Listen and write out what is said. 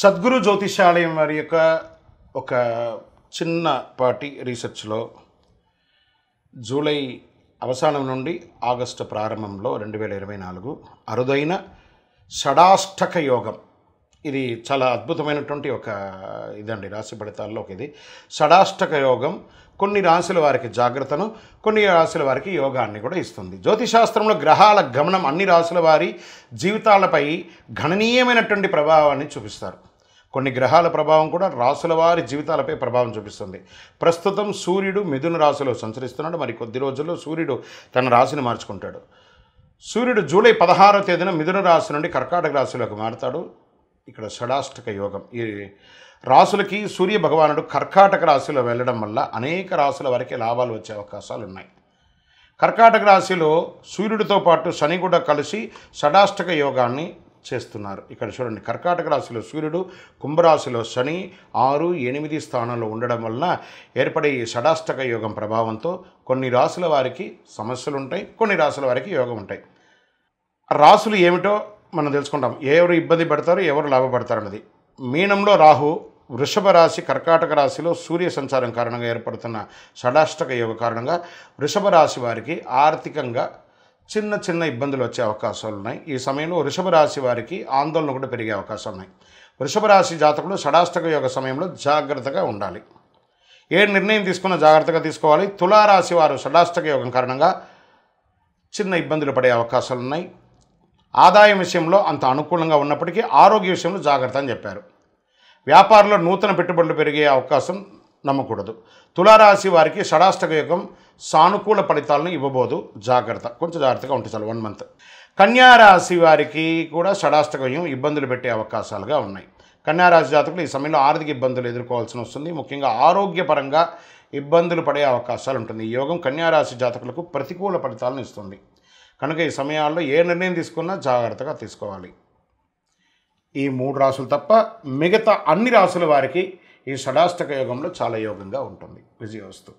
సద్గురు జ్యోతిషాలయం వారి యొక్క ఒక చిన్నపాటి రీసెర్చ్లో జూలై అవసానం నుండి ఆగస్టు ప్రారంభంలో 2024 అరుదైన షడాష్టక యోగం. ఇది చాలా అద్భుతమైనటువంటి ఒక ఇదండి, రాశి ఫలితాల్లో ఒక ఇది. షడాష్టక యోగం కొన్ని రాశుల వారికి జాగ్రత్తను, కొన్ని రాశుల వారికి యోగాన్ని కూడా ఇస్తుంది. జ్యోతిశాస్త్రంలో గ్రహాల గమనం అన్ని రాశుల వారి జీవితాలపై గణనీయమైనటువంటి ప్రభావాన్ని చూపిస్తారు. కొన్ని గ్రహాల ప్రభావం కూడా రాశుల వారి జీవితాలపై ప్రభావం చూపిస్తుంది. ప్రస్తుతం సూర్యుడు మిథున రాశిలో సంచరిస్తున్నాడు. మరి కొద్ది రోజుల్లో సూర్యుడు తన రాశిని మార్చుకుంటాడు. సూర్యుడు జూలై 16వ తేదీన మిథున రాశి నుండి కర్కాటక రాశిలోకి మారుతాడు. ఇక్కడ షడాష్టక యోగం. ఈ రాశులకి సూర్య భగవానుడు కర్కాటక రాశిలో వెళ్ళడం వల్ల అనేక రాశుల వరకు లాభాలు వచ్చే అవకాశాలు ఉన్నాయి. కర్కాటక రాశిలో సూర్యుడితో పాటు శని కూడా కలిసి షడాష్టక యోగాన్ని చేస్తున్నారు. ఇక్కడ చూడండి, కర్కాటక రాశిలో సూర్యుడు, కుంభరాశిలో శని 6, 8 స్థానాల్లో ఉండడం వలన ఏర్పడే ఈ షడాష్టక యోగం ప్రభావంతో కొన్ని రాశుల వారికి సమస్యలు ఉంటాయి, కొన్ని రాశుల వారికి యోగం ఉంటాయి. రాశులు ఏమిటో మనం తెలుసుకుంటాం. ఎవరు ఇబ్బంది పడతారు, ఎవరు లాభపడతారు అన్నది. మీనంలో రాహు, వృషభ రాశి, కర్కాటక రాశిలో సూర్య సంచారం కారణంగా ఏర్పడుతున్న షడాష్టక యోగ కారణంగా వృషభ రాశి వారికి ఆర్థికంగా చిన్న చిన్న ఇబ్బందులు వచ్చే అవకాశాలు ఉన్నాయి. ఈ సమయంలో వృషభ రాశి వారికి ఆందోళన కూడా పెరిగే అవకాశాలు ఉన్నాయి. వృషభ రాశి జాతకులు షడాష్టక యోగ సమయంలో జాగ్రత్తగా ఉండాలి. ఏ నిర్ణయం తీసుకున్నా జాగ్రత్తగా తీసుకోవాలి. తులారాశి వారు షడాష్టక యోగం కారణంగా చిన్న ఇబ్బందులు పడే అవకాశాలు ఉన్నాయి. ఆదాయం విషయంలో అంత అనుకూలంగా ఉన్నప్పటికీ ఆరోగ్య విషయంలో జాగ్రత్త అని చెప్పారు. వ్యాపారంలో నూతన పెట్టుబడులు పెరిగే అవకాశం నమ్మకూడదు. తులారాశి వారికి షడాష్టక యోగం సానుకూల ఫలితాలను ఇవ్వబోదు. జాగ్రత్త, కొంచెం జాగ్రత్తగా ఉంటే చాలు 1 మంత్. కన్యారాశి వారికి కూడా షడాష్టక యోగం ఇబ్బందులు పెట్టే అవకాశాలుగా ఉన్నాయి. కన్యారాశి జాతకులు ఈ సమయంలో ఆర్థిక ఇబ్బందులు ఎదుర్కోవాల్సి వస్తుంది. ముఖ్యంగా ఆరోగ్యపరంగా ఇబ్బందులు పడే అవకాశాలు ఉంటుంది. ఈ యోగం కన్యారాశి జాతకులకు ప్రతికూల ఫలితాలను ఇస్తుంది. కనుక ఈ సమయాల్లో ఏ నిర్ణయం తీసుకున్నా జాగ్రత్తగా తీసుకోవాలి. ఈ 3 రాశులు తప్ప మిగతా అన్ని రాశుల వారికి ఈ షడాష్టక యోగంలో చాలా యోగంగా ఉంటుంది. విజయోస్తు.